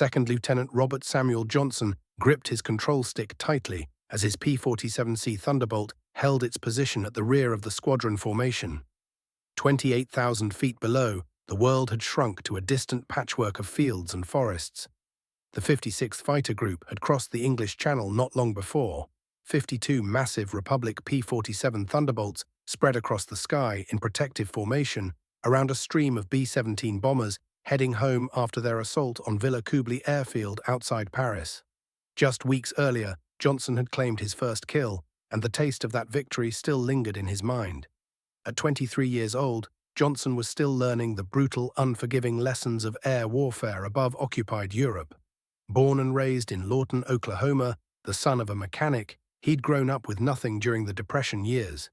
Second Lieutenant Robert Samuel Johnson gripped his control stick tightly as his P-47C Thunderbolt held its position at the rear of the squadron formation. 28,000 feet below, the world had shrunk to a distant patchwork of fields and forests. The 56th Fighter Group had crossed the English Channel not long before. 52 massive Republic P-47 Thunderbolts spread across the sky in protective formation around a stream of B-17 bombers heading home after their assault on Villers-Coubly airfield outside Paris. Just weeks earlier, Johnson had claimed his first kill, and the taste of that victory still lingered in his mind. At 23 years old, Johnson was still learning the brutal, unforgiving lessons of air warfare above occupied Europe. Born and raised in Lawton, Oklahoma, the son of a mechanic, he'd grown up with nothing during the Depression years.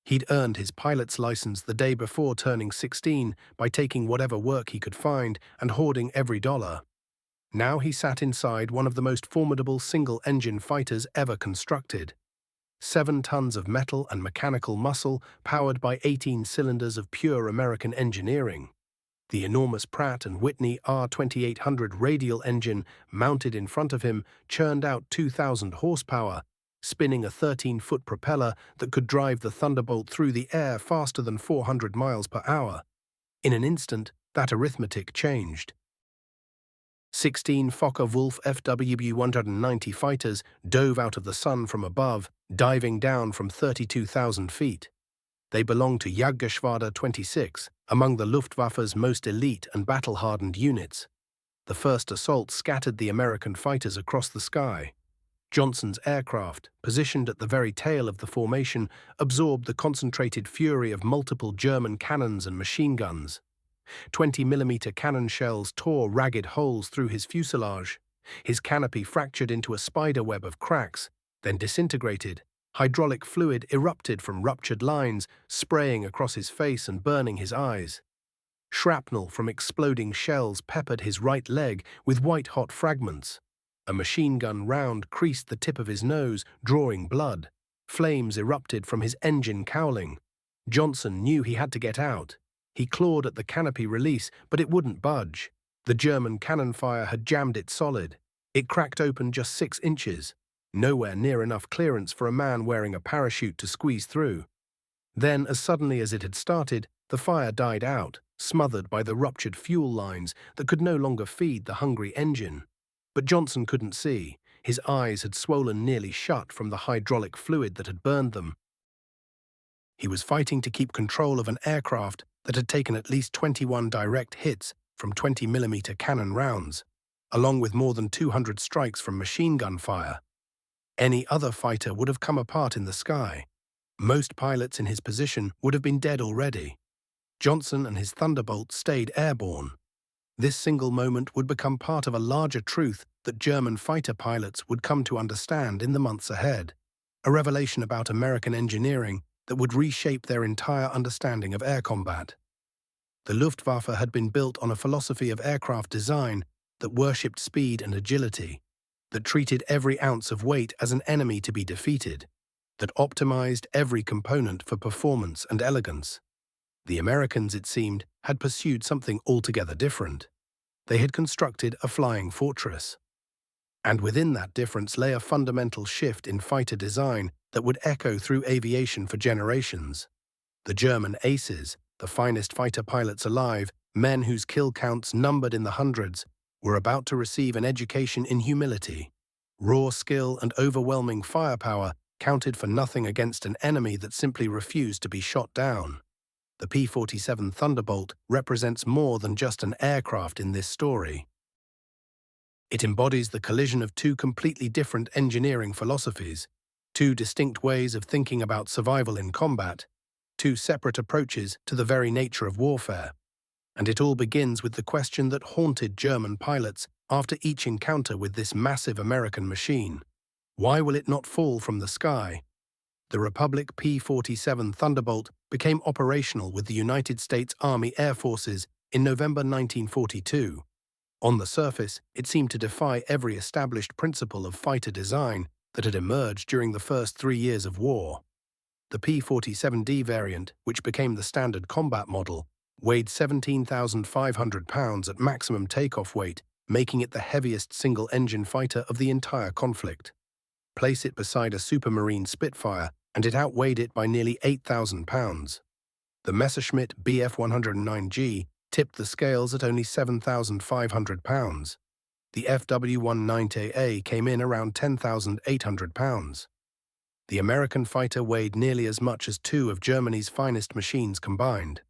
He'd earned his pilot's license the day before turning 16 by taking whatever work he could find and hoarding every dollar. Now he sat inside one of the most formidable single-engine fighters ever constructed. 7 tons of metal and mechanical muscle powered by 18 cylinders of pure American engineering. The enormous Pratt & Whitney R2800 radial engine mounted in front of him churned out 2,000 horsepower, spinning a 13-foot propeller that could drive the Thunderbolt through the air faster than 400 miles per hour. In an instant, that arithmetic changed. 16 Focke-Wulf FW-190 fighters dove out of the sun from above, diving down from 32,000 feet. They belonged to Jagdgeschwader 26, among the Luftwaffe's most elite and battle-hardened units. The first assault scattered the American fighters across the sky. Johnson's aircraft, positioned at the very tail of the formation, absorbed the concentrated fury of multiple German cannons and machine guns. 20mm cannon shells tore ragged holes through his fuselage. His canopy fractured into a spiderweb of cracks, then disintegrated. Hydraulic fluid erupted from ruptured lines, spraying across his face and burning his eyes. Shrapnel from exploding shells peppered his right leg with white-hot fragments. A machine gun round creased the tip of his nose, drawing blood. Flames erupted from his engine cowling. Johnson knew he had to get out. He clawed at the canopy release, but it wouldn't budge. The German cannon fire had jammed it solid. It cracked open just 6 inches. Nowhere near enough clearance for a man wearing a parachute to squeeze through. Then, as suddenly as it had started, the fire died out, smothered by the ruptured fuel lines that could no longer feed the hungry engine. But Johnson couldn't see. His eyes had swollen nearly shut from the hydraulic fluid that had burned them. He was fighting to keep control of an aircraft that had taken at least 21 direct hits from 20mm cannon rounds, along with more than 200 strikes from machine gun fire. Any other fighter would have come apart in the sky. Most pilots in his position would have been dead already. Johnson and his Thunderbolt stayed airborne. This single moment would become part of a larger truth that German fighter pilots would come to understand in the months ahead, a revelation about American engineering that would reshape their entire understanding of air combat. The Luftwaffe had been built on a philosophy of aircraft design that worshipped speed and agility, that treated every ounce of weight as an enemy to be defeated, that optimized every component for performance and elegance. The Americans, it seemed, had pursued something altogether different. They had constructed a flying fortress. And within that difference lay a fundamental shift in fighter design that would echo through aviation for generations. The German aces, the finest fighter pilots alive, men whose kill counts numbered in the hundreds, were about to receive an education in humility. Raw skill and overwhelming firepower counted for nothing against an enemy that simply refused to be shot down. The P-47 Thunderbolt represents more than just an aircraft in this story. It embodies the collision of 2 completely different engineering philosophies, 2 distinct ways of thinking about survival in combat, 2 separate approaches to the very nature of warfare. And it all begins with the question that haunted German pilots after each encounter with this massive American machine. Why will it not fall from the sky? The Republic P-47 Thunderbolt became operational with the United States Army Air Forces in November 1942. On the surface, it seemed to defy every established principle of fighter design that had emerged during the first 3 years of war. The P-47D variant, which became the standard combat model, weighed 17,500 pounds at maximum takeoff weight making it the heaviest single-engine fighter of the entire conflict. Place it beside a Supermarine Spitfire, and it outweighed it by nearly 8,000 pounds. The Messerschmitt Bf-109G tipped the scales at only 7,500 pounds. The FW-190A came in around 10,800 pounds. The American fighter weighed nearly as much as two of Germany's finest machines combined.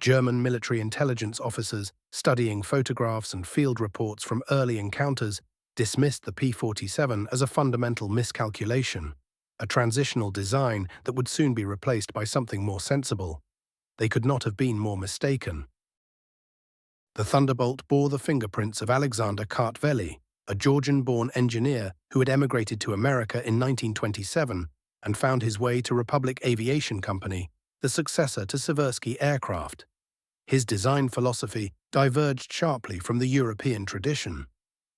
German military intelligence officers, studying photographs and field reports from early encounters, dismissed the P-47 as a fundamental miscalculation, a transitional design that would soon be replaced by something more sensible. They could not have been more mistaken. The Thunderbolt bore the fingerprints of Alexander Kartveli, a Georgian-born engineer who had emigrated to America in 1927 and found his way to Republic Aviation Company, the successor to Seversky Aircraft. His design philosophy diverged sharply from the European tradition.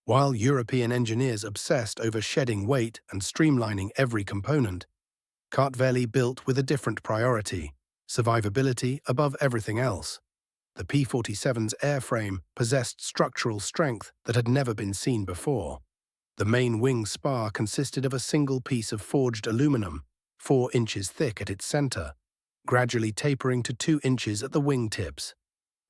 While European engineers obsessed over shedding weight and streamlining every component, Kartveli built with a different priority: survivability above everything else. The P-47's airframe possessed structural strength that had never been seen before. The main wing spar consisted of a single piece of forged aluminum, 4 inches thick at its center, gradually tapering to 2 inches at the wing tips.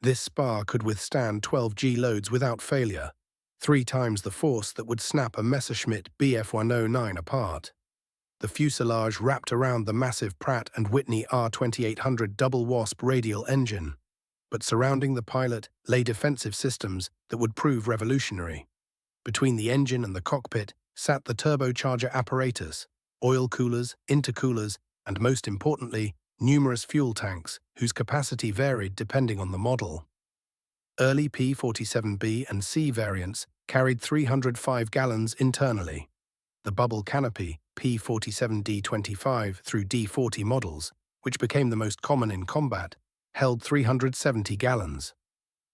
This spar could withstand 12 G loads without failure, 3 times the force that would snap a Messerschmitt Bf-109 apart. The fuselage wrapped around the massive Pratt & Whitney R2800 double wasp radial engine, but surrounding the pilot lay defensive systems that would prove revolutionary. Between the engine and the cockpit sat the turbocharger apparatus, oil coolers, intercoolers, and most importantly, numerous fuel tanks whose capacity varied depending on the model. Early P-47B and C variants carried 305 gallons internally. The bubble canopy P-47D25 through D40 models, which became the most common in combat, held 370 gallons.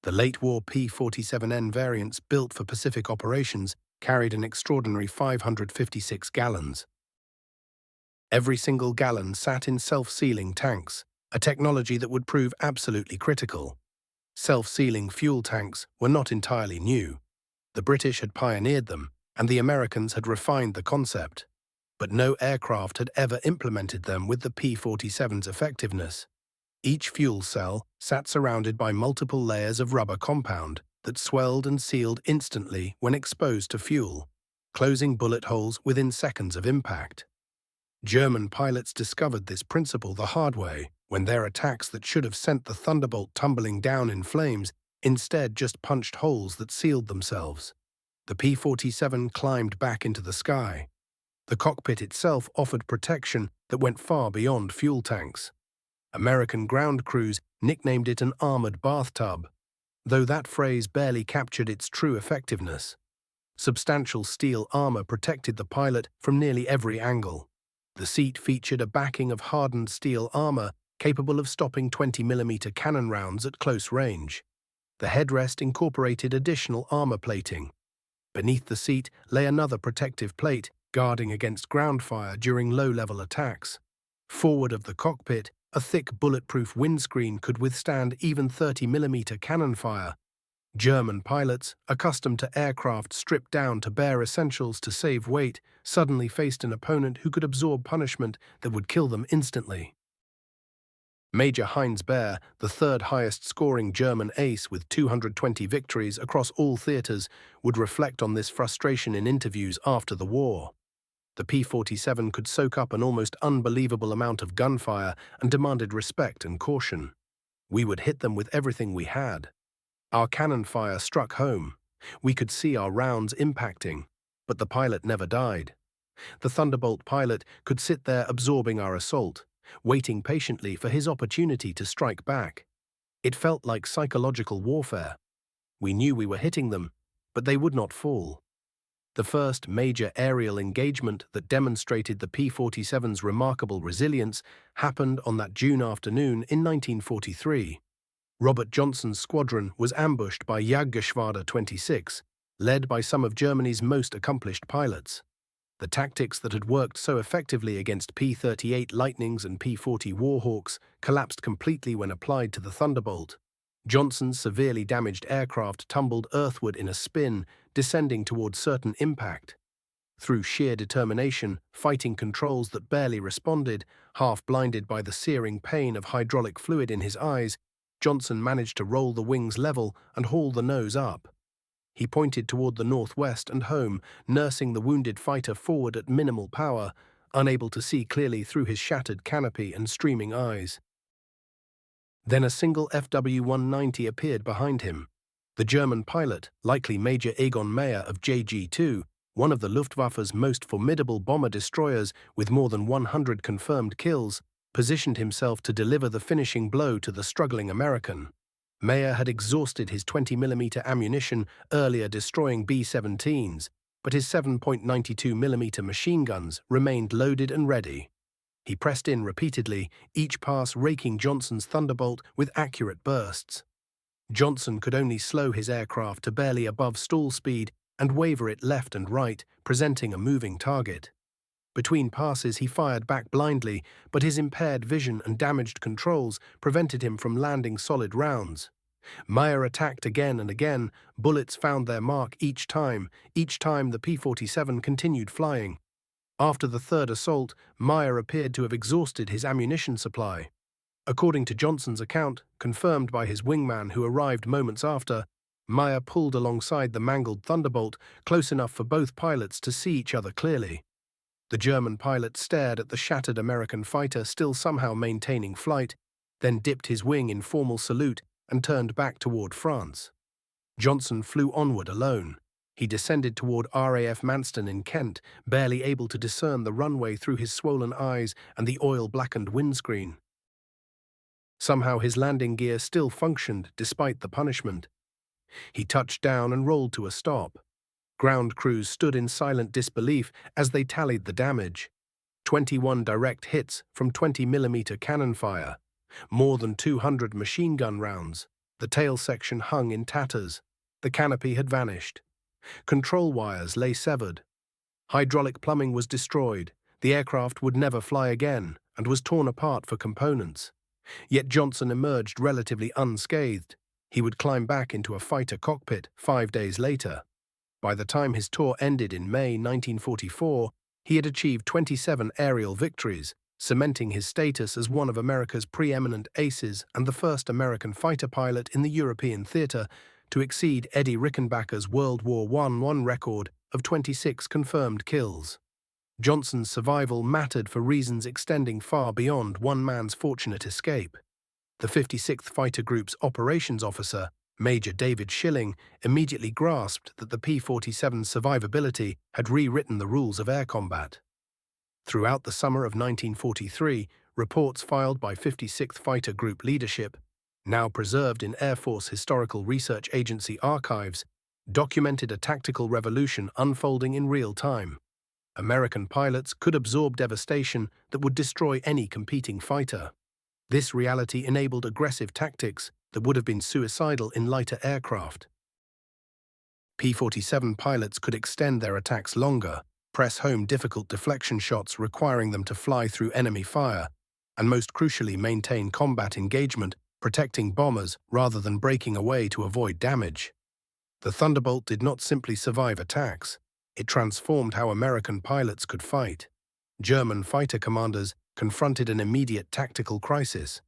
The late-war P-47N variants built for Pacific operations carried an extraordinary 556 gallons. Every single gallon sat in self-sealing tanks, a technology that would prove absolutely critical. Self-sealing fuel tanks were not entirely new. The British had pioneered them, and the Americans had refined the concept. But no aircraft had ever implemented them with the P-47's effectiveness. Each fuel cell sat surrounded by multiple layers of rubber compound that swelled and sealed instantly when exposed to fuel, closing bullet holes within seconds of impact. German pilots discovered this principle the hard way when their attacks that should have sent the Thunderbolt tumbling down in flames instead just punched holes that sealed themselves. The P-47 climbed back into the sky. The cockpit itself offered protection that went far beyond fuel tanks. American ground crews nicknamed it an armored bathtub, though that phrase barely captured its true effectiveness. Substantial steel armor protected the pilot from nearly every angle. The seat featured a backing of hardened steel armor capable of stopping 20mm cannon rounds at close range. The headrest incorporated additional armor plating. Beneath the seat lay another protective plate guarding against ground fire during low-level attacks. Forward of the cockpit, a thick bulletproof windscreen could withstand even 30mm cannon fire. German pilots, accustomed to aircraft stripped down to bare essentials to save weight, suddenly faced an opponent who could absorb punishment that would kill them instantly. Major Heinz Baer, the third highest-scoring German ace with 220 victories across all theaters, would reflect on this frustration in interviews after the war. The P-47 could soak up an almost unbelievable amount of gunfire and demanded respect and caution. We would hit them with everything we had. Our cannon fire struck home. We could see our rounds impacting, but the pilot never died. The Thunderbolt pilot could sit there absorbing our assault, waiting patiently for his opportunity to strike back. It felt like psychological warfare. We knew we were hitting them, but they would not fall. The first major aerial engagement that demonstrated the P-47's remarkable resilience happened on that June afternoon in 1943. Robert Johnson's squadron was ambushed by Jagdgeschwader 26, led by some of Germany's most accomplished pilots. The tactics that had worked so effectively against P-38 Lightnings and P-40 Warhawks collapsed completely when applied to the Thunderbolt. Johnson's severely damaged aircraft tumbled earthward in a spin, descending toward certain impact. Through sheer determination, fighting controls that barely responded, half blinded by the searing pain of hydraulic fluid in his eyes, Johnson managed to roll the wings level and haul the nose up. He pointed toward the northwest and home, nursing the wounded fighter forward at minimal power, unable to see clearly through his shattered canopy and streaming eyes. Then a single FW-190 appeared behind him. The German pilot, likely Major Egon Meyer of JG-2, one of the Luftwaffe's most formidable bomber-destroyers with more than 100 confirmed kills, positioned himself to deliver the finishing blow to the struggling American. Meyer had exhausted his 20mm ammunition, earlier destroying B-17s, but his 7.92mm machine guns remained loaded and ready. He pressed in repeatedly, each pass raking Johnson's Thunderbolt with accurate bursts. Johnson could only slow his aircraft to barely above stall speed and waver it left and right, presenting a moving target. Between passes he fired back blindly, but his impaired vision and damaged controls prevented him from landing solid rounds. Meyer attacked again and again, bullets found their mark each time the P-47 continued flying. After the third assault, Meyer appeared to have exhausted his ammunition supply. According to Johnson's account, confirmed by his wingman who arrived moments after, Meyer pulled alongside the mangled Thunderbolt, close enough for both pilots to see each other clearly. The German pilot stared at the shattered American fighter still somehow maintaining flight, then dipped his wing in formal salute and turned back toward France. Johnson flew onward alone. He descended toward RAF Manston in Kent, barely able to discern the runway through his swollen eyes and the oil-blackened windscreen. Somehow his landing gear still functioned despite the punishment. He touched down and rolled to a stop. Ground crews stood in silent disbelief as they tallied the damage. 21 direct hits from 20mm cannon fire, more than 200 machine gun rounds. The tail section hung in tatters. The canopy had vanished. Control wires lay severed. Hydraulic plumbing was destroyed. The aircraft would never fly again and was torn apart for components. Yet Johnson emerged relatively unscathed. He would climb back into a fighter cockpit 5 days later. By the time his tour ended in May 1944, he had achieved 27 aerial victories, cementing his status as one of America's preeminent aces and the first American fighter pilot in the European theater to exceed Eddie Rickenbacker's World War I record of 26 confirmed kills. Johnson's survival mattered for reasons extending far beyond one man's fortunate escape. The 56th Fighter Group's operations officer, Major David Schilling, immediately grasped that the P-47's survivability had rewritten the rules of air combat. Throughout the summer of 1943, reports filed by 56th Fighter Group leadership, now preserved in Air Force Historical Research Agency archives, documented a tactical revolution unfolding in real time. American pilots could absorb devastation that would destroy any competing fighter. This reality enabled aggressive tactics that would have been suicidal in lighter aircraft. P-47 pilots could extend their attacks longer, press home difficult deflection shots requiring them to fly through enemy fire, and most crucially maintain combat engagement, protecting bombers rather than breaking away to avoid damage. The Thunderbolt did not simply survive attacks. It transformed how American pilots could fight. German fighter commanders confronted an immediate tactical crisis.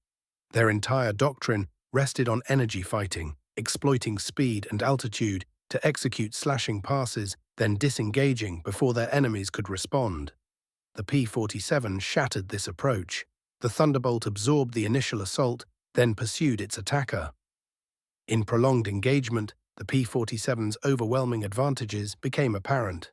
Their entire doctrine rested on energy fighting, exploiting speed and altitude to execute slashing passes, then disengaging before their enemies could respond. The P-47 shattered this approach. The Thunderbolt absorbed the initial assault, then pursued its attacker. In prolonged engagement, the P-47's overwhelming advantages became apparent.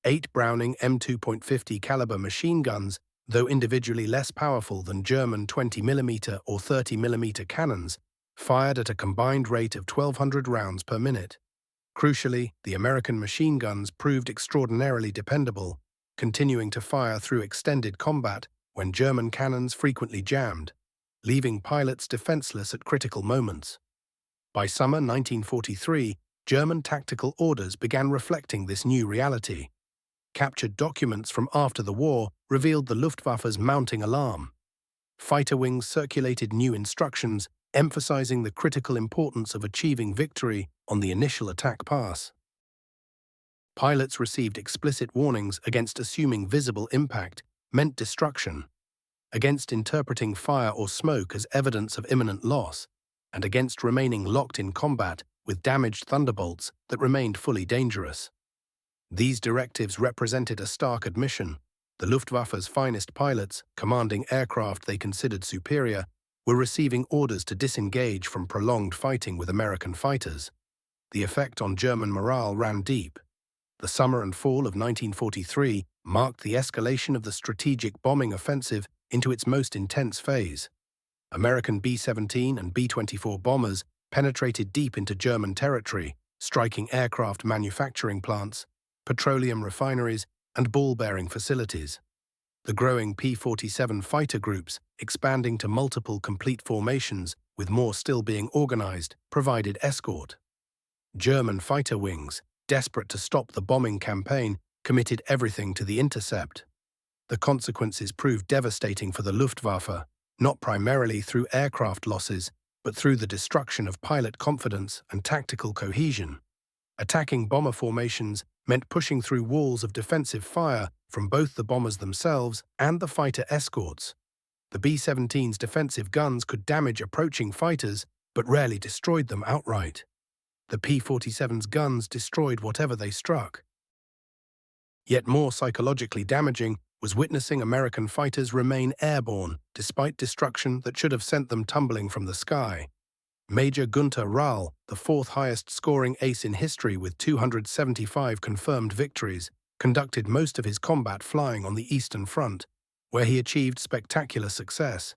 8 Browning M2.50 caliber machine guns, though individually less powerful than German 20mm or 30mm cannons, fired at a combined rate of 1,200 rounds per minute. Crucially, the American machine guns proved extraordinarily dependable, continuing to fire through extended combat when German cannons frequently jammed, leaving pilots defenseless at critical moments. By summer 1943, German tactical orders began reflecting this new reality. Captured documents from after the war revealed the Luftwaffe's mounting alarm. Fighter wings circulated new instructions, emphasizing the critical importance of achieving victory on the initial attack pass. Pilots received explicit warnings against assuming visible impact meant destruction, against interpreting fire or smoke as evidence of imminent loss, and against remaining locked in combat with damaged thunderbolts that remained fully dangerous. These directives represented a stark admission. The Luftwaffe's finest pilots, commanding aircraft they considered superior, were receiving orders to disengage from prolonged fighting with American fighters. The effect on German morale ran deep. The summer and fall of 1943 marked the escalation of the strategic bombing offensive into its most intense phase. American B-17 and B-24 bombers penetrated deep into German territory, striking aircraft manufacturing plants, petroleum refineries, and ball-bearing facilities. The growing P-47 fighter groups, expanding to multiple complete formations with more still being organized, provided escort. German fighter wings, desperate to stop the bombing campaign, committed everything to the intercept. The consequences proved devastating for the Luftwaffe, not primarily through aircraft losses, but through the destruction of pilot confidence and tactical cohesion. Attacking bomber formations meant pushing through walls of defensive fire from both the bombers themselves and the fighter escorts. The B-17's defensive guns could damage approaching fighters, but rarely destroyed them outright. The P-47's guns destroyed whatever they struck. Yet more psychologically damaging was witnessing American fighters remain airborne despite destruction that should have sent them tumbling from the sky. Major Gunter Rahl, the fourth highest scoring ace in history with 275 confirmed victories, conducted most of his combat flying on the Eastern Front, where he achieved spectacular success.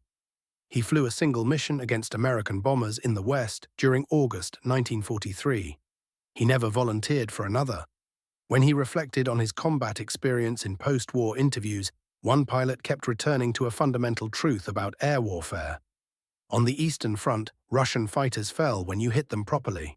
He flew a single mission against American bombers in the West during August 1943. He never volunteered for another. When he reflected on his combat experience in post-war interviews, one pilot kept returning to a fundamental truth about air warfare. On the Eastern Front, Russian fighters fell when you hit them properly.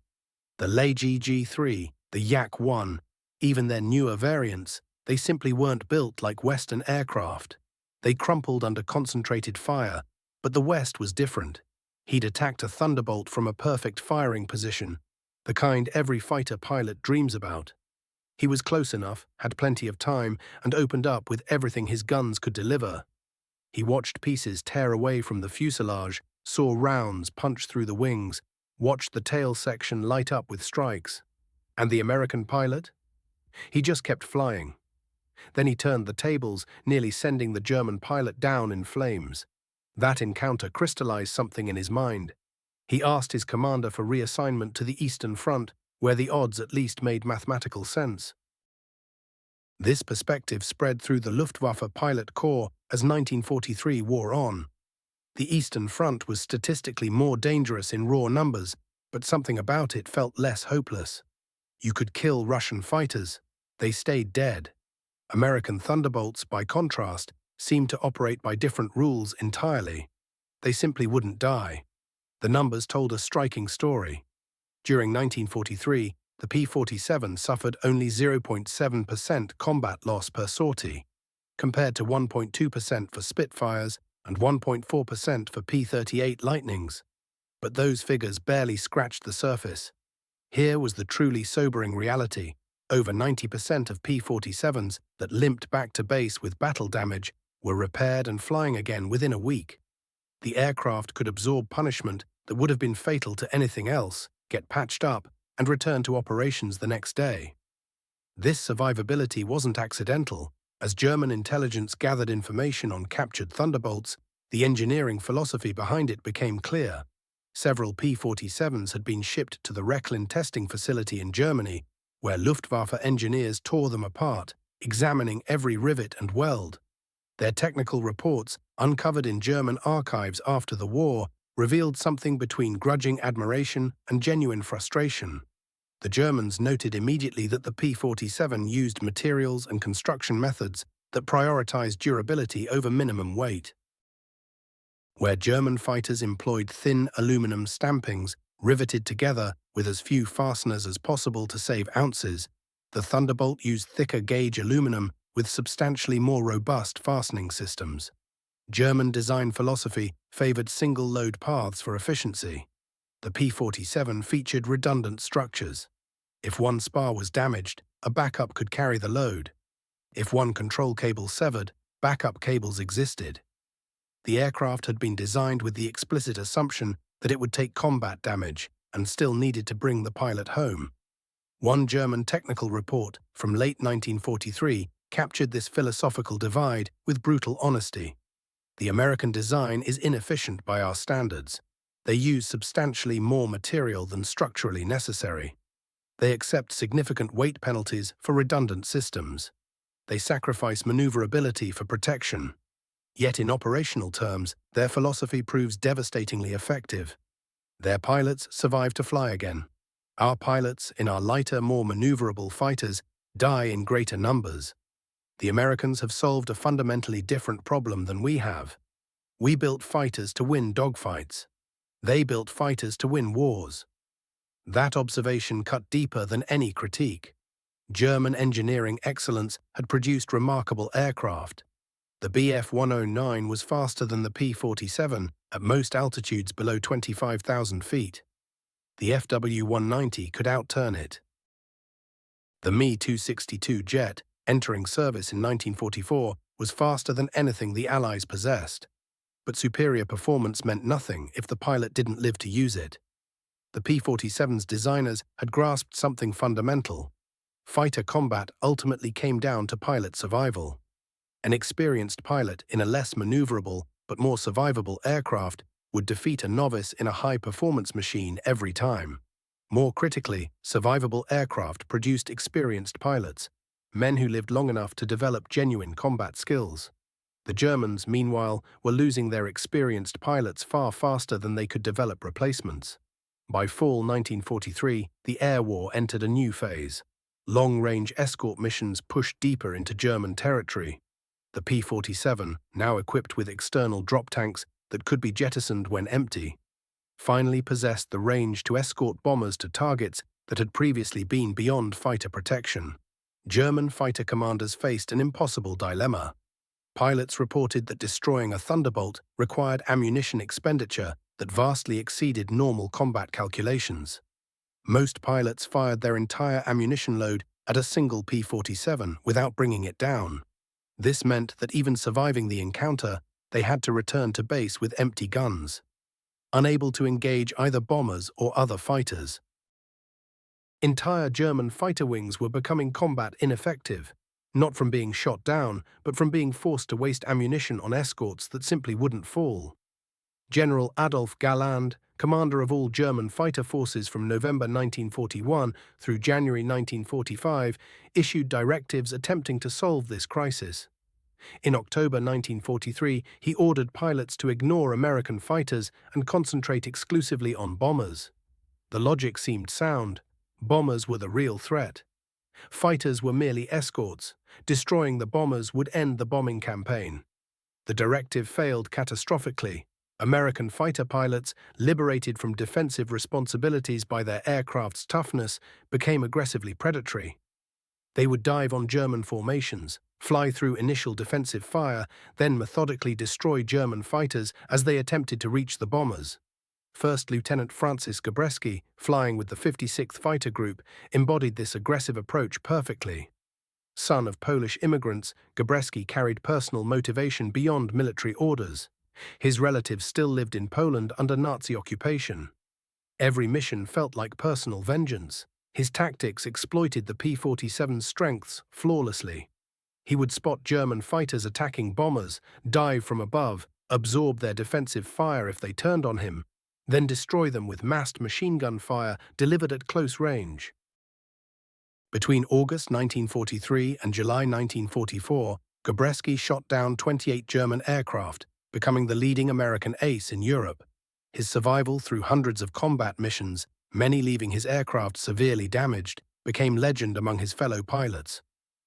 The LeGG-3, the Yak-1, even their newer variants, they simply weren't built like Western aircraft. They crumpled under concentrated fire, but the West was different. He'd attacked a Thunderbolt from a perfect firing position, the kind every fighter pilot dreams about. He was close enough, had plenty of time, and opened up with everything his guns could deliver. He watched pieces tear away from the fuselage, saw rounds punch through the wings, watched the tail section light up with strikes. And the American pilot? He just kept flying. Then he turned the tables, nearly sending the German pilot down in flames. That encounter crystallized something in his mind. He asked his commander for reassignment to the Eastern Front, where the odds at least made mathematical sense. This perspective spread through the Luftwaffe pilot corps as 1943 wore on. The Eastern Front was statistically more dangerous in raw numbers, but something about it felt less hopeless. You could kill Russian fighters. They stayed dead. American Thunderbolts, by contrast, seemed to operate by different rules entirely. They simply wouldn't die. The numbers told a striking story. During 1943, the P-47 suffered only 0.7% combat loss per sortie, compared to 1.2% for Spitfires and 1.4% for P-38 Lightnings. But those figures barely scratched the surface. Here was the truly sobering reality. Over 90% of P-47s that limped back to base with battle damage were repaired and flying again within a week. The aircraft could absorb punishment that would have been fatal to anything else, get patched up, and return to operations the next day. This survivability wasn't accidental. As German intelligence gathered information on captured Thunderbolts, the engineering philosophy behind it became clear. Several P-47s had been shipped to the Rechlin testing facility in Germany, where Luftwaffe engineers tore them apart, examining every rivet and weld. Their technical reports, uncovered in German archives after the war, revealed something between grudging admiration and genuine frustration. The Germans noted immediately that the P-47 used materials and construction methods that prioritized durability over minimum weight. Where German fighters employed thin aluminum stampings riveted together with as few fasteners as possible to save ounces, the Thunderbolt used thicker gauge aluminum with substantially more robust fastening systems. German design philosophy favored single-load paths for efficiency. The P-47 featured redundant structures. If one spar was damaged, a backup could carry the load. If one control cable severed, backup cables existed. The aircraft had been designed with the explicit assumption that it would take combat damage and still needed to bring the pilot home. One German technical report from late 1943 captured this philosophical divide with brutal honesty. The American design is inefficient by our standards. They use substantially more material than structurally necessary. They accept significant weight penalties for redundant systems. They sacrifice maneuverability for protection. Yet in operational terms, their philosophy proves devastatingly effective. Their pilots survive to fly again. Our pilots, in our lighter, more maneuverable fighters, die in greater numbers. The Americans have solved a fundamentally different problem than we have. We built fighters to win dogfights. They built fighters to win wars. That observation cut deeper than any critique. German engineering excellence had produced remarkable aircraft. The Bf-109 was faster than the P-47 at most altitudes below 25,000 feet. The FW-190 could outturn it. The Me-262 jet, entering service in 1944, was faster than anything the Allies possessed. But superior performance meant nothing if the pilot didn't live to use it. The P-47's designers had grasped something fundamental. Fighter combat ultimately came down to pilot survival. An experienced pilot in a less maneuverable but more survivable aircraft would defeat a novice in a high-performance machine every time. More critically, survivable aircraft produced experienced pilots, men who lived long enough to develop genuine combat skills. The Germans, meanwhile, were losing their experienced pilots far faster than they could develop replacements. By fall 1943, the air war entered a new phase. Long-range escort missions pushed deeper into German territory. The P-47, now equipped with external drop tanks that could be jettisoned when empty, finally possessed the range to escort bombers to targets that had previously been beyond fighter protection. German fighter commanders faced an impossible dilemma. Pilots reported that destroying a Thunderbolt required ammunition expenditure that vastly exceeded normal combat calculations. Most pilots fired their entire ammunition load at a single P-47 without bringing it down. This meant that even surviving the encounter, they had to return to base with empty guns, unable to engage either bombers or other fighters. Entire German fighter wings were becoming combat ineffective, not from being shot down, but from being forced to waste ammunition on escorts that simply wouldn't fall. General Adolf Galland, commander of all German fighter forces from November 1941 through January 1945, issued directives attempting to solve this crisis. In October 1943, he ordered pilots to ignore American fighters and concentrate exclusively on bombers. The logic seemed sound. Bombers were the real threat. Fighters were merely escorts. Destroying the bombers would end the bombing campaign. The directive failed catastrophically. American fighter pilots, liberated from defensive responsibilities by their aircraft's toughness, became aggressively predatory. They would dive on German formations, fly through initial defensive fire, then methodically destroy German fighters as they attempted to reach the bombers. First Lieutenant Francis Gabreski, flying with the 56th Fighter Group, embodied this aggressive approach perfectly. Son of Polish immigrants, Gabreski carried personal motivation beyond military orders. His relatives still lived in Poland under Nazi occupation. Every mission felt like personal vengeance. His tactics exploited the P-47's strengths flawlessly. He would spot German fighters attacking bombers, dive from above, absorb their defensive fire if they turned on him, then destroy them with massed machine gun fire delivered at close range. Between August 1943 and July 1944, Gabreski shot down 28 German aircraft, becoming the leading American ace in Europe. His survival through hundreds of combat missions, many leaving his aircraft severely damaged, became legend among his fellow pilots.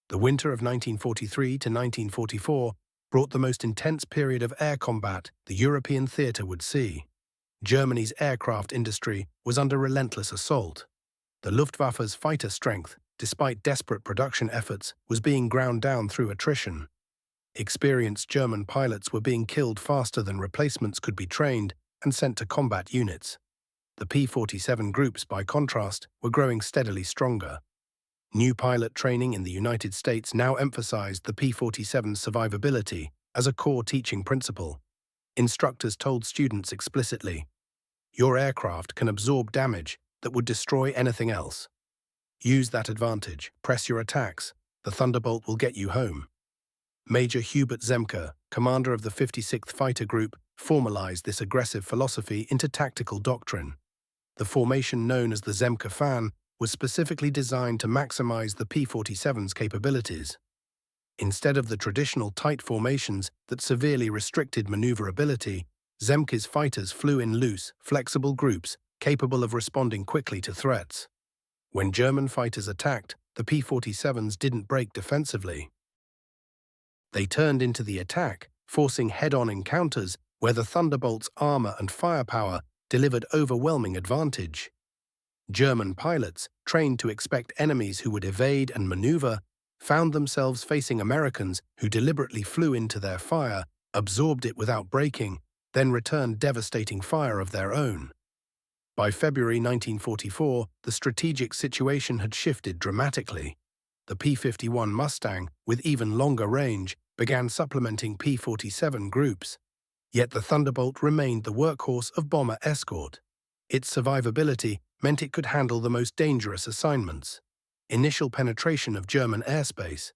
The winter of 1943 to 1944 brought the most intense period of air combat the European theater would see. Germany's aircraft industry was under relentless assault. The Luftwaffe's fighter strength, despite desperate production efforts, was being ground down through attrition. Experienced German pilots were being killed faster than replacements could be trained and sent to combat units. The P-47 groups, by contrast, were growing steadily stronger. New pilot training in the United States now emphasized the P-47's survivability as a core teaching principle. Instructors told students explicitly, "Your aircraft can absorb damage that would destroy anything else. Use that advantage, press your attacks. The Thunderbolt will get you home." Major Hubert Zemke, commander of the 56th Fighter Group, formalized this aggressive philosophy into tactical doctrine. The formation known as the Zemke Fan was specifically designed to maximize the P-47's capabilities. Instead of the traditional tight formations that severely restricted maneuverability, Zemke's fighters flew in loose, flexible groups capable of responding quickly to threats. When German fighters attacked, the P-47s didn't break defensively. They turned into the attack, forcing head-on encounters where the Thunderbolt's armor and firepower delivered overwhelming advantage. German pilots, trained to expect enemies who would evade and maneuver, found themselves facing Americans who deliberately flew into their fire, absorbed it without breaking, then returned devastating fire of their own. By February 1944, the strategic situation had shifted dramatically. The P-51 Mustang, with even longer range, began supplementing P-47 groups. Yet the Thunderbolt remained the workhorse of bomber escort. Its survivability meant it could handle the most dangerous assignments: initial penetration of German airspace,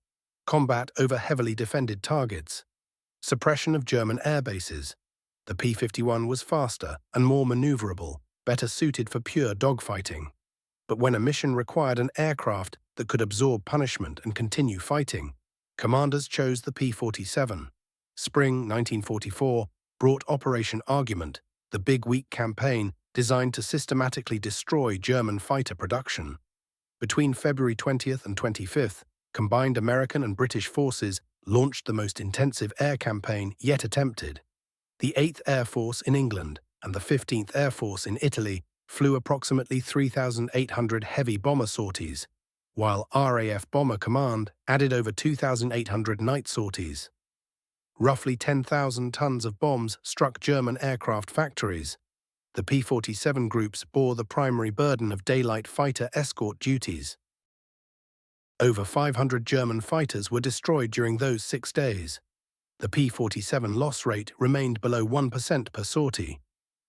combat over heavily defended targets, suppression of German air bases. The P-51 was faster and more maneuverable, better suited for pure dogfighting. But when a mission required an aircraft that could absorb punishment and continue fighting, commanders chose the P-47. Spring 1944 brought Operation Argument, the Big Week campaign designed to systematically destroy German fighter production. Between February 20th and 25th, combined American and British forces launched the most intensive air campaign yet attempted. The 8th Air Force in England and the 15th Air Force in Italy flew approximately 3,800 heavy bomber sorties, while RAF Bomber Command added over 2,800 night sorties. Roughly 10,000 tons of bombs struck German aircraft factories. The P-47 groups bore the primary burden of daylight fighter escort duties. Over 500 German fighters were destroyed during those 6 days. The P-47 loss rate remained below 1% per sortie.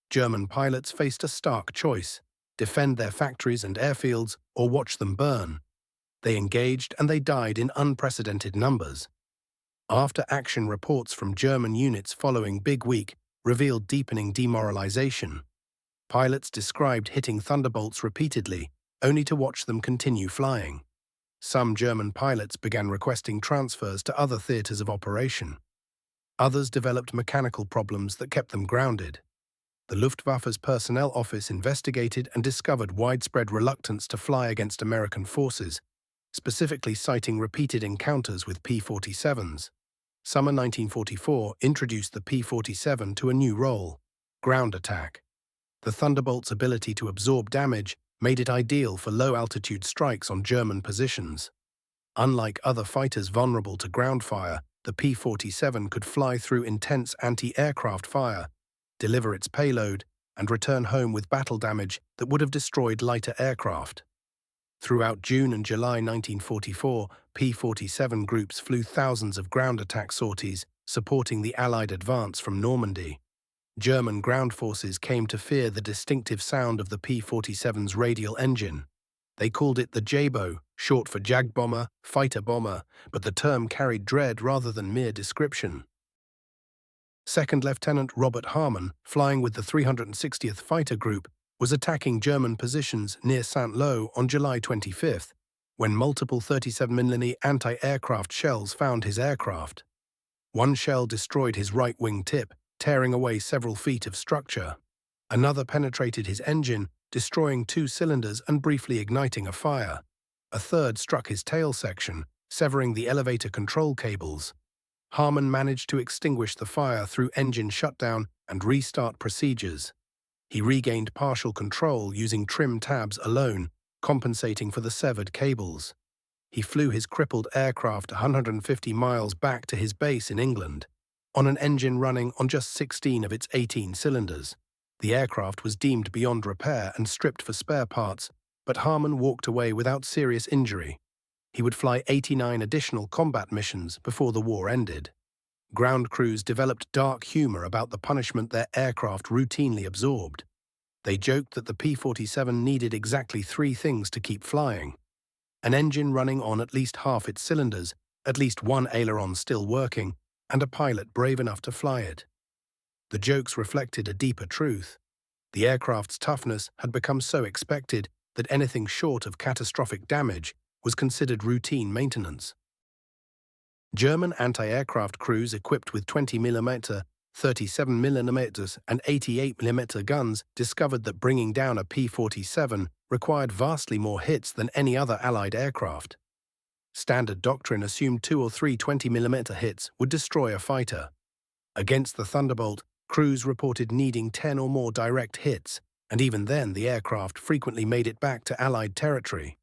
German pilots faced a stark choice: defend their factories and airfields or watch them burn. They engaged and they died in unprecedented numbers. After-action reports from German units following Big Week revealed deepening demoralization. Pilots described hitting Thunderbolts repeatedly, only to watch them continue flying. Some German pilots began requesting transfers to other theaters of operation. Others developed mechanical problems that kept them grounded. The Luftwaffe's personnel office investigated and discovered widespread reluctance to fly against American forces, specifically citing repeated encounters with P-47s. Summer 1944 introduced the P-47 to a new role: ground attack. The Thunderbolt's ability to absorb damage made it ideal for low-altitude strikes on German positions. Unlike other fighters vulnerable to ground fire, the P-47 could fly through intense anti-aircraft fire, deliver its payload, and return home with battle damage that would have destroyed lighter aircraft. Throughout June and July 1944, P-47 groups flew thousands of ground attack sorties, supporting the Allied advance from Normandy. German ground forces came to fear the distinctive sound of the P-47's radial engine. They called it the Jabo, short for Jagbomber, fighter bomber, but the term carried dread rather than mere description. Second Lieutenant Robert Harmon, flying with the 360th Fighter Group, was attacking German positions near Saint-Lô on July 25th, when multiple 37mm anti-aircraft shells found his aircraft. One shell destroyed his right wing tip, tearing away several feet of structure. Another penetrated his engine, destroying 2 cylinders and briefly igniting a fire. A third struck his tail section, severing the elevator control cables. Harmon managed to extinguish the fire through engine shutdown and restart procedures. He regained partial control using trim tabs alone, compensating for the severed cables. he flew his crippled aircraft 150 miles back to his base in England, on an engine running on just 16 of its 18 cylinders. The aircraft was deemed beyond repair and stripped for spare parts, but Harmon walked away without serious injury. He would fly 89 additional combat missions before the war ended. Ground crews developed dark humor about the punishment their aircraft routinely absorbed. They joked that the P-47 needed exactly three things to keep flying: an engine running on at least half its cylinders, at least one aileron still working, and a pilot brave enough to fly it. The jokes reflected a deeper truth. The aircraft's toughness had become so expected that anything short of catastrophic damage was considered routine maintenance. German anti-aircraft crews equipped with 20mm, 37mm, and 88mm guns discovered that bringing down a P-47 required vastly more hits than any other Allied aircraft. Standard doctrine assumed 2 or 3 20mm hits would destroy a fighter. Against the Thunderbolt, crews reported needing 10 or more direct hits, and even then the aircraft frequently made it back to Allied territory.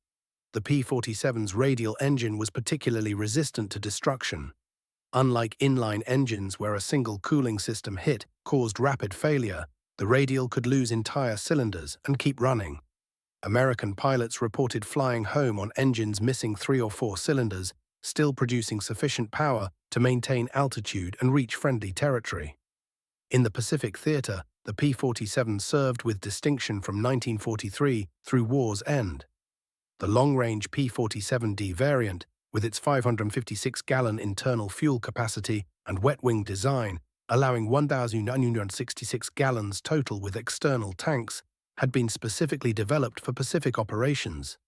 The P-47's radial engine was particularly resistant to destruction. Unlike inline engines where a single cooling system hit caused rapid failure, the radial could lose entire cylinders and keep running. American pilots reported flying home on engines missing 3 or 4 cylinders, still producing sufficient power to maintain altitude and reach friendly territory. In the Pacific Theater, the P-47 served with distinction from 1943 through war's end. The long-range P-47D variant, with its 556-gallon internal fuel capacity and wet-wing design, allowing 1,966 gallons total with external tanks, had been specifically developed for Pacific operations.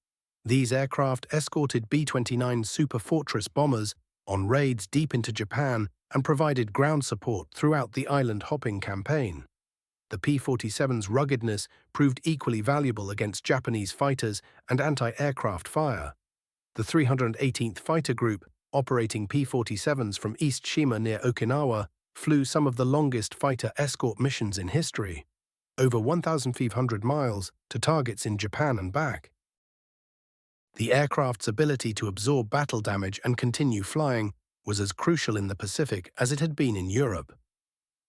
These aircraft escorted B-29 Super Fortress bombers on raids deep into Japan and provided ground support throughout the island-hopping campaign. The P-47's ruggedness proved equally valuable against Japanese fighters and anti-aircraft fire. The 318th Fighter Group, operating P-47s from East Shima near Okinawa, flew some of the longest fighter escort missions in history, over 1,500 miles to targets in Japan and back. The aircraft's ability to absorb battle damage and continue flying was as crucial in the Pacific as it had been in Europe.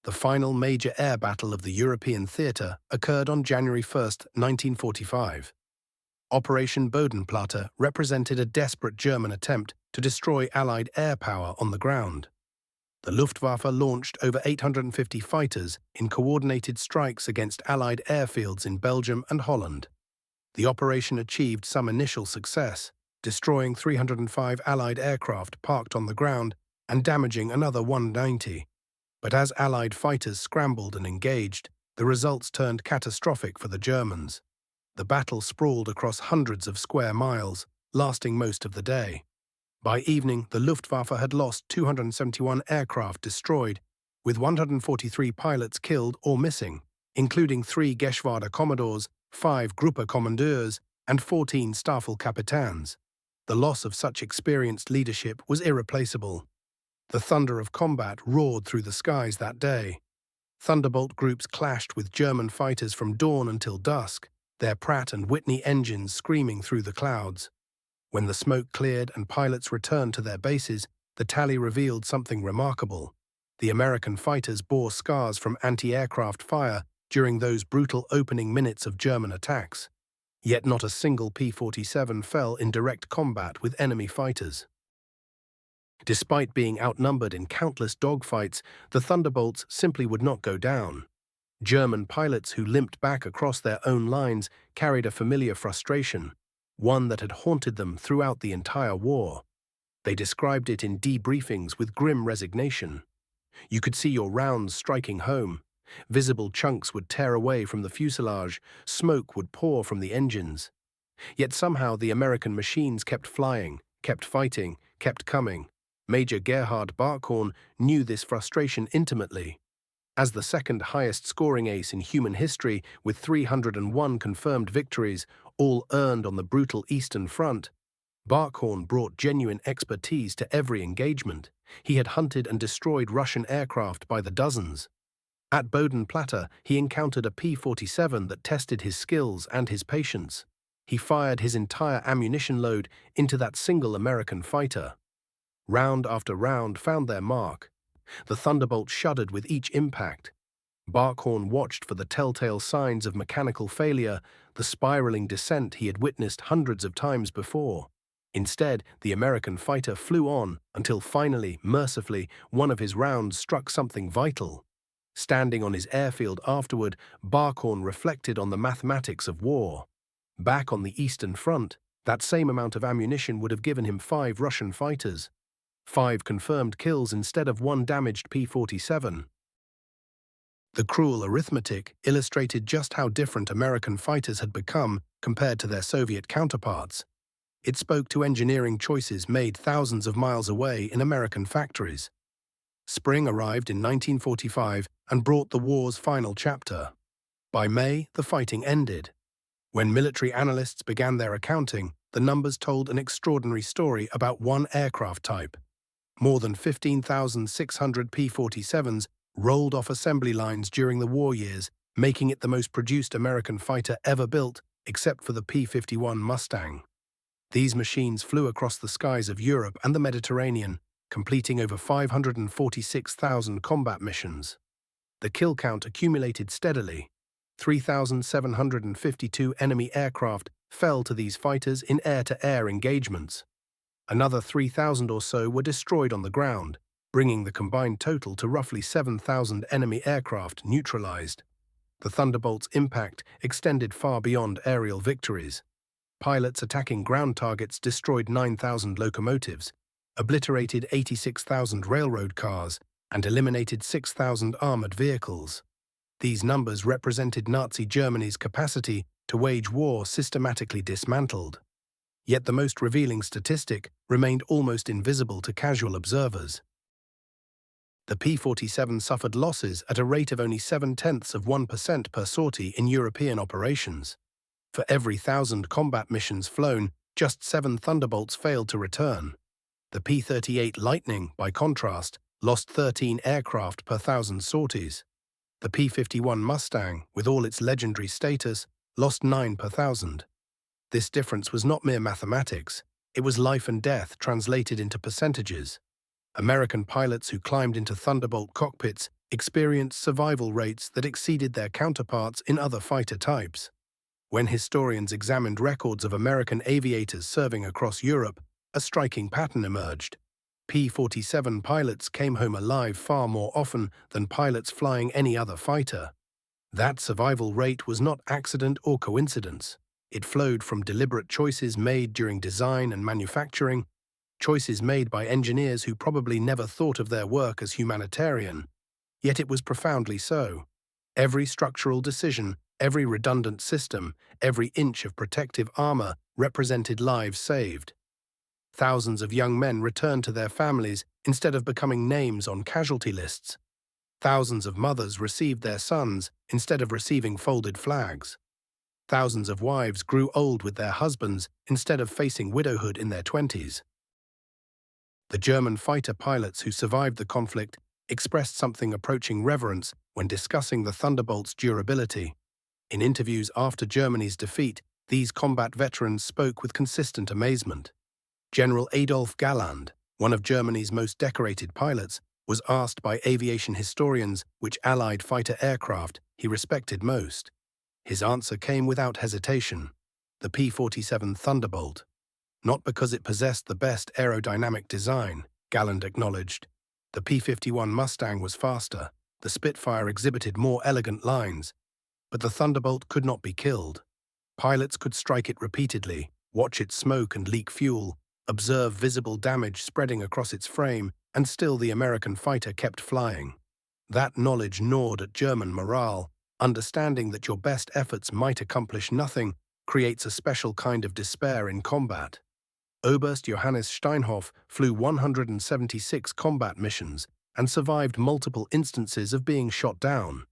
The final major air battle of the European theater occurred on January 1, 1945. Operation Bodenplatte represented a desperate German attempt to destroy Allied air power on the ground. The Luftwaffe launched over 850 fighters in coordinated strikes against Allied airfields in Belgium and Holland. The operation achieved some initial success, destroying 305 Allied aircraft parked on the ground and damaging another 190. But as Allied fighters scrambled and engaged, the results turned catastrophic for the Germans. The battle sprawled across hundreds of square miles, lasting most of the day. By evening, the Luftwaffe had lost 271 aircraft destroyed, with 143 pilots killed or missing, including 3 Geschwader Commodores, 5 Gruppe Kommandeurs, and 14 Staffelkapitans. The loss of such experienced leadership was irreplaceable. The thunder of combat roared through the skies that day. Thunderbolt groups clashed with German fighters from dawn until dusk, their Pratt and Whitney engines screaming through the clouds. When the smoke cleared and pilots returned to their bases, the tally revealed something remarkable. The American fighters bore scars from anti-aircraft fire during those brutal opening minutes of German attacks. Yet not a single P-47 fell in direct combat with enemy fighters. Despite being outnumbered in countless dogfights, the Thunderbolts simply would not go down. German pilots who limped back across their own lines carried a familiar frustration, one that had haunted them throughout the entire war. They described it in debriefings with grim resignation. You could see your rounds striking home. Visible chunks would tear away from the fuselage, smoke would pour from the engines. Yet somehow the American machines kept flying, kept fighting, kept coming. Major Gerhard Barkhorn knew this frustration intimately. As the second highest scoring ace in human history, with 301 confirmed victories, all earned on the brutal Eastern Front, Barkhorn brought genuine expertise to every engagement. He had hunted and destroyed Russian aircraft by the dozens. At Bodenplatte, he encountered a P-47 that tested his skills and his patience. He fired his entire ammunition load into that single American fighter. Round after round found their mark. The Thunderbolt shuddered with each impact. Barkhorn watched for the telltale signs of mechanical failure, the spiraling descent he had witnessed hundreds of times before. Instead, the American fighter flew on until finally, mercifully, one of his rounds struck something vital. Standing on his airfield afterward, Barkhorn reflected on the mathematics of war. Back on the Eastern Front, that same amount of ammunition would have given him 5 Russian fighters. 5 confirmed kills instead of 1 damaged P-47. The cruel arithmetic illustrated just how different American fighters had become compared to their Soviet counterparts. It spoke to engineering choices made thousands of miles away in American factories. Spring arrived in 1945 and brought the war's final chapter. By May, the fighting ended. When military analysts began their accounting, the numbers told an extraordinary story about one aircraft type. More than 15,600 P-47s rolled off assembly lines during the war years, making it the most produced American fighter ever built, except for the P-51 Mustang. These machines flew across the skies of Europe and the Mediterranean, completing over 546,000 combat missions. The kill count accumulated steadily. 3,752 enemy aircraft fell to these fighters in air-to-air engagements. Another 3,000 or so were destroyed on the ground, bringing the combined total to roughly 7,000 enemy aircraft neutralized. The Thunderbolt's impact extended far beyond aerial victories. Pilots attacking ground targets destroyed 9,000 locomotives, obliterated 86,000 railroad cars, and eliminated 6,000 armored vehicles. These numbers represented Nazi Germany's capacity to wage war systematically dismantled. Yet the most revealing statistic remained almost invisible to casual observers. The P-47 suffered losses at a rate of only 0.7% per sortie in European operations. For every 1,000 combat missions flown, just 7 Thunderbolts failed to return. The P-38 Lightning, by contrast, lost 13 aircraft per 1,000 sorties. The P-51 Mustang, with all its legendary status, lost 9 per 1,000. This difference was not mere mathematics, it was life and death translated into percentages. American pilots who climbed into Thunderbolt cockpits experienced survival rates that exceeded their counterparts in other fighter types. When historians examined records of American aviators serving across Europe, a striking pattern emerged. P-47 pilots came home alive far more often than pilots flying any other fighter. That survival rate was not accident or coincidence. It flowed from deliberate choices made during design and manufacturing, choices made by engineers who probably never thought of their work as humanitarian. Yet it was profoundly so. Every structural decision, every redundant system, every inch of protective armor represented lives saved. Thousands of young men returned to their families instead of becoming names on casualty lists. Thousands of mothers received their sons instead of receiving folded flags. Thousands of wives grew old with their husbands instead of facing widowhood in their 20s. The German fighter pilots who survived the conflict expressed something approaching reverence when discussing the Thunderbolt's durability. In interviews after Germany's defeat, these combat veterans spoke with consistent amazement. General Adolf Galland, one of Germany's most decorated pilots, was asked by aviation historians which Allied fighter aircraft he respected most. His answer came without hesitation: the P-47 Thunderbolt. Not because it possessed the best aerodynamic design, Galland acknowledged. The P-51 Mustang was faster, the Spitfire exhibited more elegant lines, but the Thunderbolt could not be killed. Pilots could strike it repeatedly, watch it smoke and leak fuel, observe visible damage spreading across its frame, and still the American fighter kept flying. That knowledge gnawed at German morale. Understanding that your best efforts might accomplish nothing creates a special kind of despair in combat. Oberst Johannes Steinhoff flew 176 combat missions and survived multiple instances of being shot down.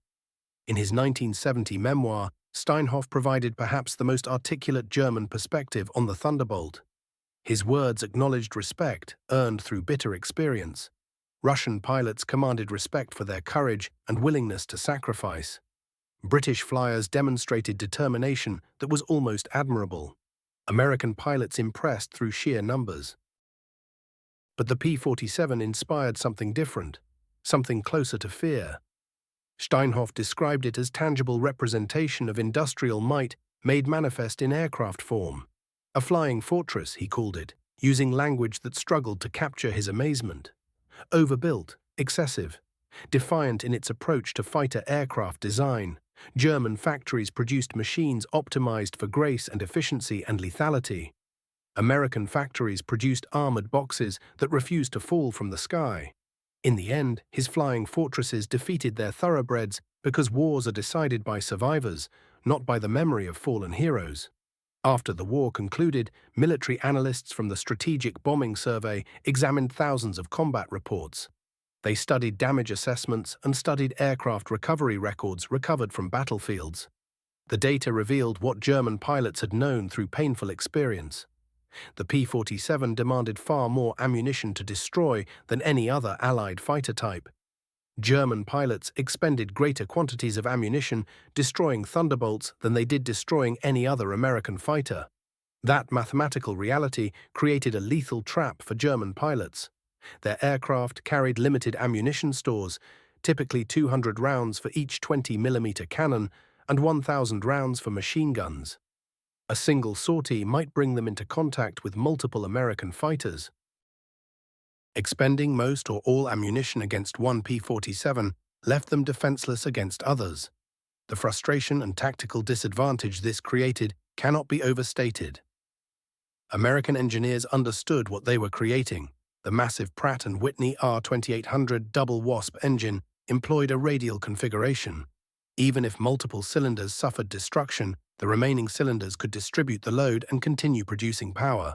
In his 1970 memoir, Steinhoff provided perhaps the most articulate German perspective on the Thunderbolt. His words acknowledged respect earned through bitter experience. Russian pilots commanded respect for their courage and willingness to sacrifice. British flyers demonstrated determination that was almost admirable. American pilots impressed through sheer numbers. But the P-47 inspired something different, something closer to fear. Steinhoff described it as tangible representation of industrial might made manifest in aircraft form. A flying fortress, he called it, using language that struggled to capture his amazement. Overbuilt, excessive, defiant in its approach to fighter aircraft design, German factories produced machines optimized for grace and efficiency and lethality. American factories produced armored boxes that refused to fall from the sky. In the end, his flying fortresses defeated their thoroughbreds because wars are decided by survivors, not by the memory of fallen heroes. After the war concluded, military analysts from the Strategic Bombing Survey examined thousands of combat reports. They studied damage assessments and studied aircraft recovery records recovered from battlefields. The data revealed what German pilots had known through painful experience. The P-47 demanded far more ammunition to destroy than any other Allied fighter type. German pilots expended greater quantities of ammunition destroying Thunderbolts than they did destroying any other American fighter. That mathematical reality created a lethal trap for German pilots. Their aircraft carried limited ammunition stores, typically 200 rounds for each 20mm cannon and 1,000 rounds for machine guns. A single sortie might bring them into contact with multiple American fighters. Expending most or all ammunition against one P-47 left them defenseless against others. The frustration and tactical disadvantage this created cannot be overstated. American engineers understood what they were creating. The massive Pratt & Whitney R2800 double WASP engine employed a radial configuration. Even if multiple cylinders suffered destruction, the remaining cylinders could distribute the load and continue producing power.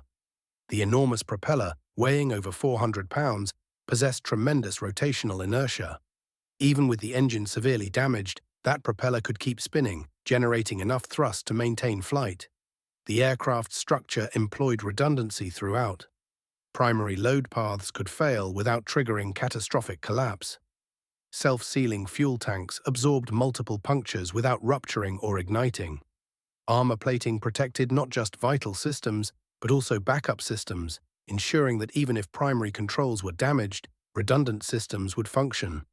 The enormous propeller, weighing over 400 pounds, possessed tremendous rotational inertia. Even with the engine severely damaged, that propeller could keep spinning, generating enough thrust to maintain flight. The aircraft's structure employed redundancy throughout. Primary load paths could fail without triggering catastrophic collapse. Self-sealing fuel tanks absorbed multiple punctures without rupturing or igniting. Armor plating protected not just vital systems, but also backup systems, ensuring that even if primary controls were damaged, redundant systems would function.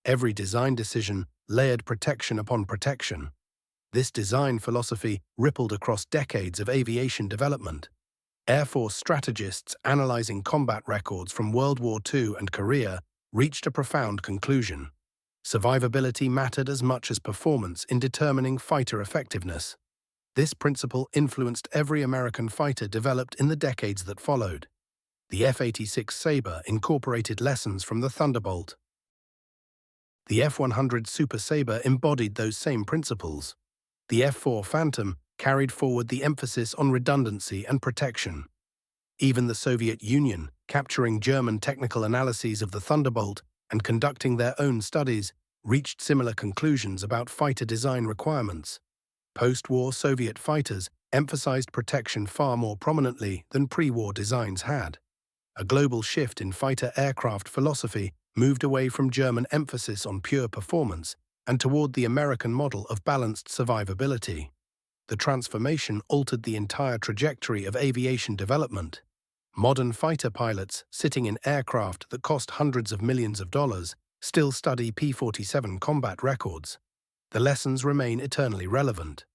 Every design decision layered protection upon protection. This design philosophy rippled across decades of aviation development. Air Force strategists analyzing combat records from World War II and Korea reached a profound conclusion. Survivability mattered as much as performance in determining fighter effectiveness. This principle influenced every American fighter developed in the decades that followed. The F-86 Sabre incorporated lessons from the Thunderbolt. The F-100 Super Sabre embodied those same principles. The F-4 Phantom carried forward the emphasis on redundancy and protection. Even the Soviet Union, capturing German technical analyses of the Thunderbolt and conducting their own studies, reached similar conclusions about fighter design requirements. Post-war Soviet fighters emphasized protection far more prominently than pre-war designs had. A global shift in fighter aircraft philosophy moved away from German emphasis on pure performance and toward the American model of balanced survivability. The transformation altered the entire trajectory of aviation development. Modern fighter pilots, sitting in aircraft that cost hundreds of millions of dollars, still study P-47 combat records. The lessons remain eternally relevant.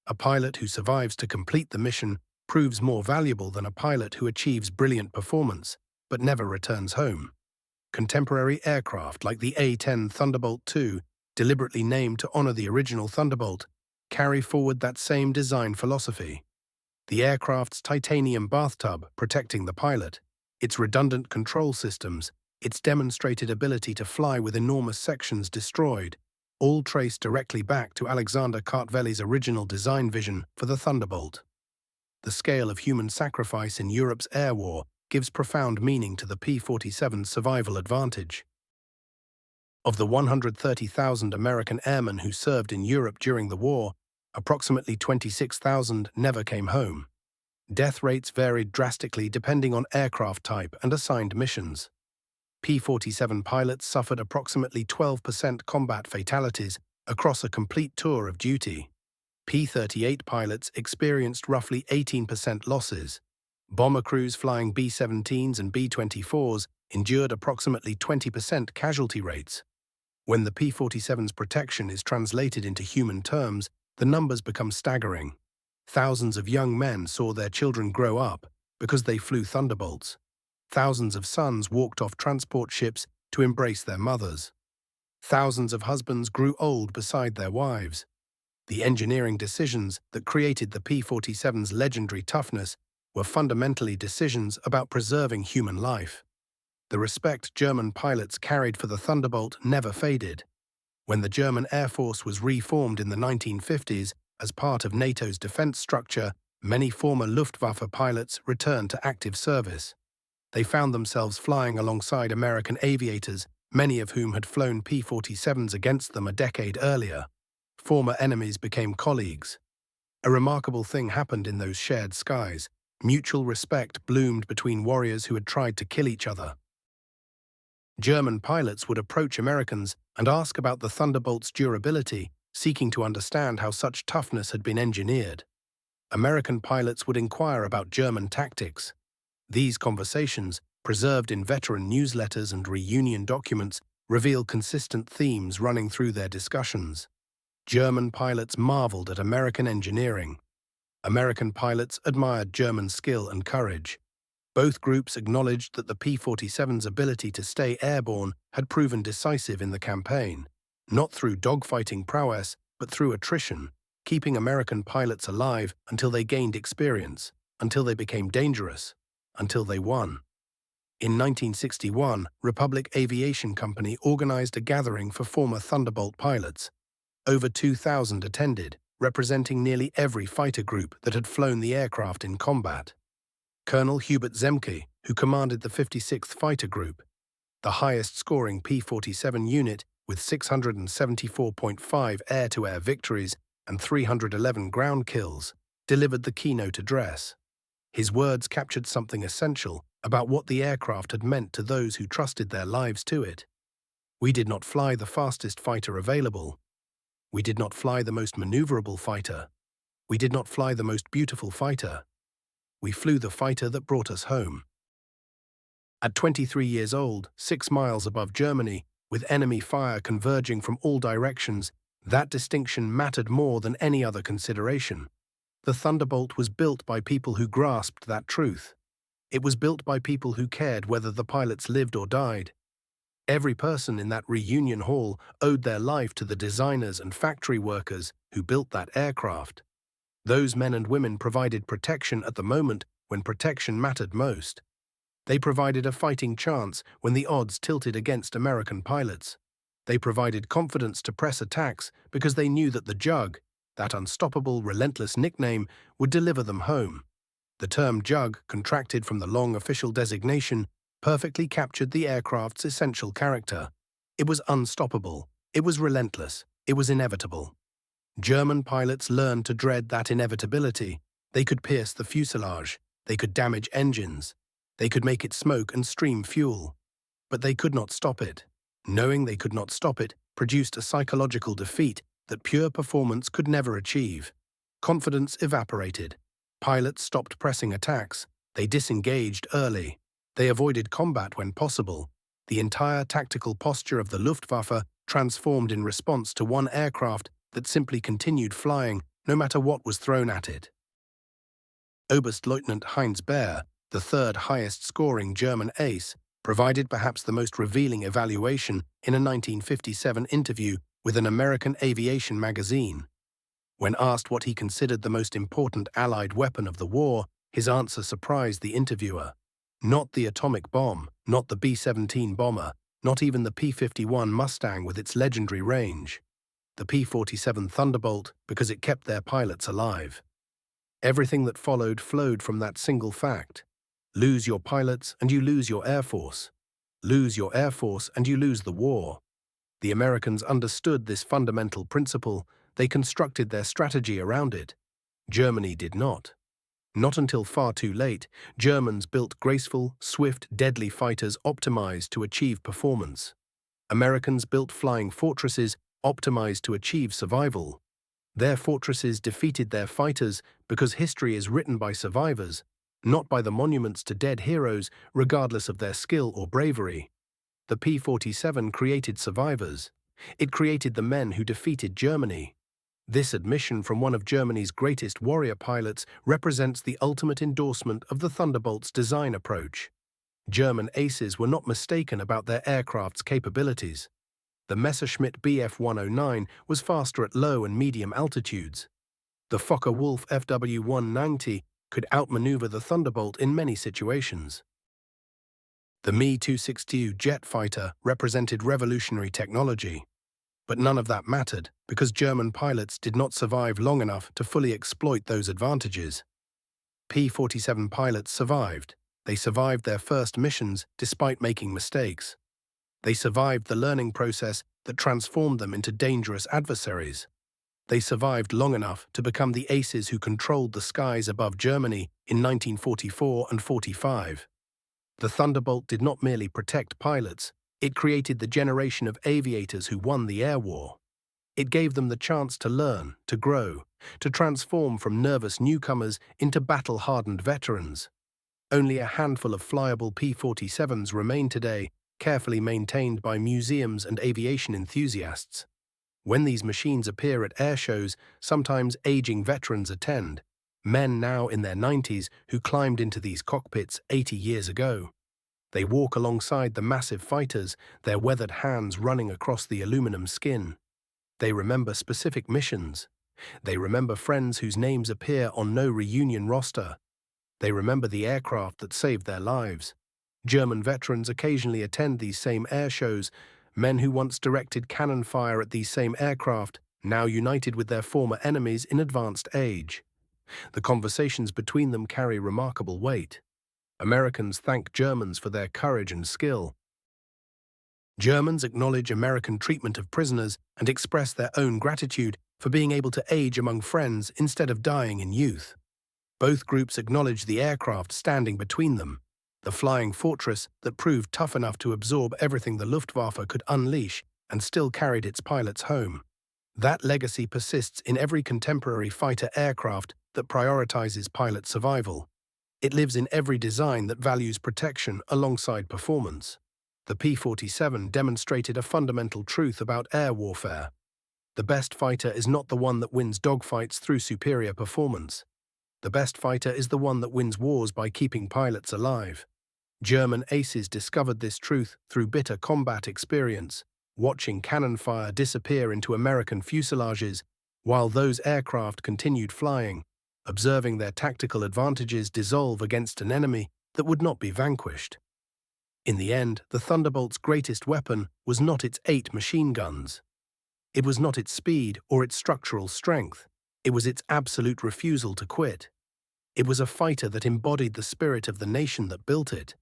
A pilot who survives to complete the mission proves more valuable than a pilot who achieves brilliant performance, but never returns home. Contemporary aircraft like the A-10 Thunderbolt II, deliberately named to honor the original Thunderbolt, carry forward that same design philosophy. The aircraft's titanium bathtub protecting the pilot, its redundant control systems, its demonstrated ability to fly with enormous sections destroyed, all traced directly back to Alexander Kartvel's original design vision for the Thunderbolt. The scale of human sacrifice in Europe's air war gives profound meaning to the P-47's survival advantage. Of the 130,000 American airmen who served in Europe during the war, approximately 26,000 never came home. Death rates varied drastically depending on aircraft type and assigned missions. P-47 pilots suffered approximately 12% combat fatalities across a complete tour of duty. P-38 pilots experienced roughly 18% losses. Bomber crews flying B-17s and B-24s endured approximately 20% casualty rates. When the P-47's protection is translated into human terms, the numbers become staggering. Thousands of young men saw their children grow up because they flew Thunderbolts. Thousands of sons walked off transport ships to embrace their mothers. Thousands of husbands grew old beside their wives. The engineering decisions that created the P-47's legendary toughness were fundamentally decisions about preserving human life. The respect German pilots carried for the Thunderbolt never faded. When the German Air Force was reformed in the 1950s as part of NATO's defense structure, many former Luftwaffe pilots returned to active service. They found themselves flying alongside American aviators, many of whom had flown P-47s against them a decade earlier. Former enemies became colleagues. A remarkable thing happened in those shared skies. Mutual respect bloomed between warriors who had tried to kill each other. German pilots would approach Americans and ask about the Thunderbolt's durability, seeking to understand how such toughness had been engineered. American pilots would inquire about German tactics. These conversations, preserved in veteran newsletters and reunion documents, reveal consistent themes running through their discussions. German pilots marveled at American engineering. American pilots admired German skill and courage. Both groups acknowledged that the P-47's ability to stay airborne had proven decisive in the campaign, not through dogfighting prowess, but through attrition, keeping American pilots alive until they gained experience, until they became dangerous, until they won. In 1961, Republic Aviation Company organized a gathering for former Thunderbolt pilots. Over 2,000 attended, representing nearly every fighter group that had flown the aircraft in combat. Colonel Hubert Zemke, who commanded the 56th Fighter Group, the highest-scoring P-47 unit with 674.5 air-to-air victories and 311 ground kills, delivered the keynote address. His words captured something essential about what the aircraft had meant to those who trusted their lives to it. We did not fly the fastest fighter available. We did not fly the most maneuverable fighter. We did not fly the most beautiful fighter. We flew the fighter that brought us home. At 23 years old, 6 miles above Germany, with enemy fire converging from all directions, that distinction mattered more than any other consideration. The Thunderbolt was built by people who grasped that truth. It was built by people who cared whether the pilots lived or died. Every person in that reunion hall owed their life to the designers and factory workers who built that aircraft. Those men and women provided protection at the moment when protection mattered most. They provided a fighting chance when the odds tilted against American pilots. They provided confidence to press attacks because they knew that the Jug, that unstoppable, relentless nickname, would deliver them home. The term Jug, contracted from the long official designation, perfectly captured the aircraft's essential character. It was unstoppable. It was relentless. It was inevitable. German pilots learned to dread that inevitability. They could pierce the fuselage. They could damage engines. They could make it smoke and stream fuel. But they could not stop it. Knowing they could not stop it produced a psychological defeat that pure performance could never achieve. Confidence evaporated. Pilots stopped pressing attacks. They disengaged early. They avoided combat when possible. The entire tactical posture of the Luftwaffe transformed in response to one aircraft that simply continued flying no matter what was thrown at it. Oberstleutnant Heinz Baer, the third highest-scoring German ace, provided perhaps the most revealing evaluation in a 1957 interview with an American aviation magazine. When asked what he considered the most important Allied weapon of the war, his answer surprised the interviewer. Not the atomic bomb, not the B-17 bomber, not even the P-51 Mustang with its legendary range. The P-47 Thunderbolt, because it kept their pilots alive. Everything that followed flowed from that single fact. Lose your pilots and you lose your Air Force. Lose your Air Force and you lose the war. The Americans understood this fundamental principle. They constructed their strategy around it. Germany did not. Not until far too late, Germans built graceful, swift, deadly fighters optimized to achieve performance. Americans built flying fortresses optimized to achieve survival. Their fortresses defeated their fighters because history is written by survivors, not by the monuments to dead heroes, regardless of their skill or bravery. The P-47 created survivors. It created the men who defeated Germany. This admission from one of Germany's greatest warrior pilots represents the ultimate endorsement of the Thunderbolt's design approach. German aces were not mistaken about their aircraft's capabilities. The Messerschmitt Bf-109 was faster at low and medium altitudes. The Focke-Wulf FW-190 could outmaneuver the Thunderbolt in many situations. The Me-262 jet fighter represented revolutionary technology. But none of that mattered because German pilots did not survive long enough to fully exploit those advantages. P-47 pilots survived. They survived their first missions despite making mistakes. They survived the learning process that transformed them into dangerous adversaries. They survived long enough to become the aces who controlled the skies above Germany in 1944 and 45. The Thunderbolt did not merely protect pilots, it created the generation of aviators who won the air war. It gave them the chance to learn, to grow, to transform from nervous newcomers into battle-hardened veterans. Only a handful of flyable P-47s remain today, carefully maintained by museums and aviation enthusiasts. When these machines appear at air shows, sometimes aging veterans attend, men now in their 90s who climbed into these cockpits 80 years ago. They walk alongside the massive fighters, their weathered hands running across the aluminum skin. They remember specific missions. They remember friends whose names appear on no reunion roster. They remember the aircraft that saved their lives. German veterans occasionally attend these same air shows, men who once directed cannon fire at these same aircraft, now united with their former enemies in advanced age. The conversations between them carry remarkable weight. Americans thank Germans for their courage and skill. Germans acknowledge American treatment of prisoners and express their own gratitude for being able to age among friends instead of dying in youth. Both groups acknowledge the aircraft standing between them, the flying fortress that proved tough enough to absorb everything the Luftwaffe could unleash and still carried its pilots home. That legacy persists in every contemporary fighter aircraft that prioritizes pilot survival. It lives in every design that values protection alongside performance. The P-47 demonstrated a fundamental truth about air warfare. The best fighter is not the one that wins dogfights through superior performance. The best fighter is the one that wins wars by keeping pilots alive. German aces discovered this truth through bitter combat experience, watching cannon fire disappear into American fuselages while those aircraft continued flying, observing their tactical advantages dissolve against an enemy that would not be vanquished. In the end, the Thunderbolt's greatest weapon was not its 8 machine guns. It was not its speed or its structural strength. It was its absolute refusal to quit. It was a fighter that embodied the spirit of the nation that built it,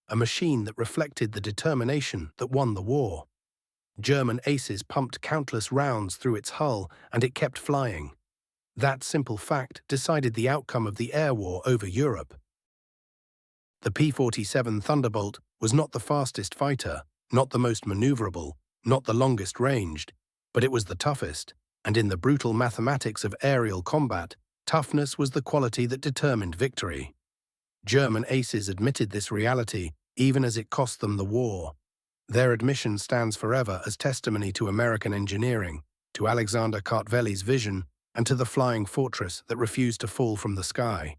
a machine that reflected the determination that won the war. German aces pumped countless rounds through its hull, and it kept flying. That simple fact decided the outcome of the air war over Europe. The P-47 Thunderbolt was not the fastest fighter, not the most maneuverable, not the longest ranged, but it was the toughest, and in the brutal mathematics of aerial combat, toughness was the quality that determined victory. German aces admitted this reality, even as it cost them the war. Their admission stands forever as testimony to American engineering, to Alexander Kartvel's vision, and to the flying fortress that refused to fall from the sky.